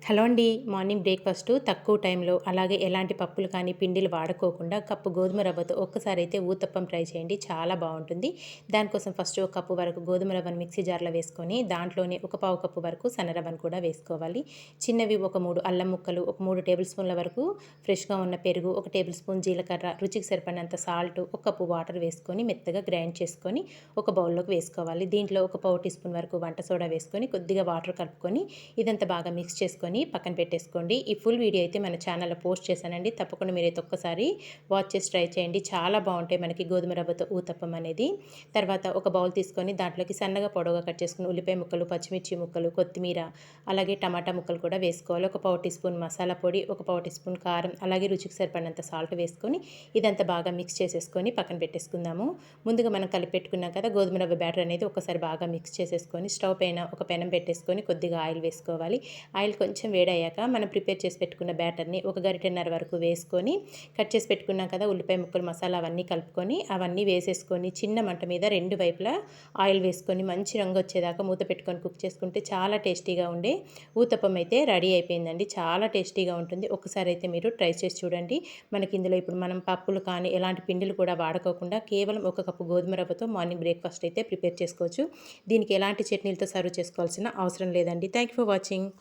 Hello అండి. Morning breakfast తక్కువ టైంలో అలాగే ఎలాంటి పప్పులు కానీ, పిండిలు వాడుకోకుండా కప్పు గోధుమ రవ్వతో ఒక్కసారైతే ఊతప్పం ట్రై చేయండి. చాలా బావుంటుంది. దానికోసం ఫస్ట్ ఒక కప్పు వరకు గోధుమ రవ్వను మిక్సీ జార్‌లో వేసుకొని, దాంట్లోనే ఒక పావు కప్పు వరకు సన్న రవ్వను కూడా వేసుకోవాలి. చిన్నవి ఒక 3 అల్లం ముక్కలు, ఒక 3 టేబుల్ స్పూన్ల వరకు ఫ్రెష్‌గా ఉన్న పెరుగు, ఒక టేబుల్ స్పూన్ జీలకర్ర, రుచికి సరిపడినంత సాల్ట్, ఒక కప్పు వాటర్ వేసుకొని మెత్తగా గ్రైండ్ చేసుకొని ఒక బౌల్‌లోకి వేసుకోవాలి. దీంట్లో ఒక పావు టీ స్పూన్ వరకు వంట సోడా వేసుకొని, కొద్దిగా వాటర్ కలుపుకొని ఇదంతా బాగా మిక్స్ చేసుకొని పక్కన పెట్టేసుకోండి. ఈ ఫుల్ వీడియో అయితే మన ఛానల్‌లో పోస్ట్ చేశానండి. తప్పకుండా మీరైతే ఒక్కసారి వాచ్ చేసి ట్రై చేయండి. చాలా బావుంటాయి మనకి గోధుమ రవ్వతో ఊతప్పం అనేది. తర్వాత ఒక బౌల్ తీసుకొని దాంట్లోకి సన్నగా పొడవుగా కట్ చేసుకున్న ఉల్లిపాయ ముక్కలు, పచ్చిమిర్చి ముక్కలు, కొత్తిమీర, అలాగే టమాటా ముక్కలు కూడా వేసుకోవాలి. ఒక పావు టీ స్పూన్ మసాలా పొడి, ఒక పావు టీ స్పూన్ కారం, అలాగే రుచికి సరిపడినంత సాల్ట్ వేసుకొని ఇదంతా బాగా మిక్స్ చేసేసుకొని పక్కన పెట్టేసుకుందాము. ముందుగా మనం కలిపి పెట్టుకున్నాం కదా గోధుమ రవ్వ బ్యాటర్ అనేది ఒకసారి బాగా మిక్స్ చేసేసుకొని స్టవ్ పైన ఒక పెనం పెట్టేసుకొని కొద్దిగా ఆయిల్ వేసుకోవాలి. ఆయిల్ కొంచెం వేడయ్యాక మనం ప్రిపేర్ చేసి పెట్టుకున్న బ్యాటర్ని ఒక గరిటెన్నర వరకు వేసుకొని కట్ చేసి పెట్టుకున్నాం కదా ఉల్లిపాయ ముక్కలు, మసాలా అవన్నీ కలుపుకొని అవన్నీ వేసేసుకొని చిన్న మంట మీద రెండు వైపులా ఆయిల్ వేసుకొని మంచి రంగు వచ్చేదాకా మూత పెట్టుకొని కుక్ చేసుకుంటే చాలా టేస్టీగా ఉండే ఊతప్పం అయితే రెడీ అయిపోయిందండి. చాలా టేస్టీగా ఉంటుంది. ఒకసారి అయితే మీరు ట్రై చేసి చూడండి. మనకి ఇందులో ఇప్పుడు మనం పప్పులు కానీ ఎలాంటి పిండిలు కూడా వాడుకోకుండా కేవలం ఒక కప్పు గోధుమ రవ్వతో మార్నింగ్ బ్రేక్ఫాస్ట్ అయితే ప్రిపేర్ చేసుకోవచ్చు. దీనికి ఎలాంటి చట్నీలతో సర్వ్ చేసుకోవాల్సిన అవసరం లేదండి. Thank you for watching.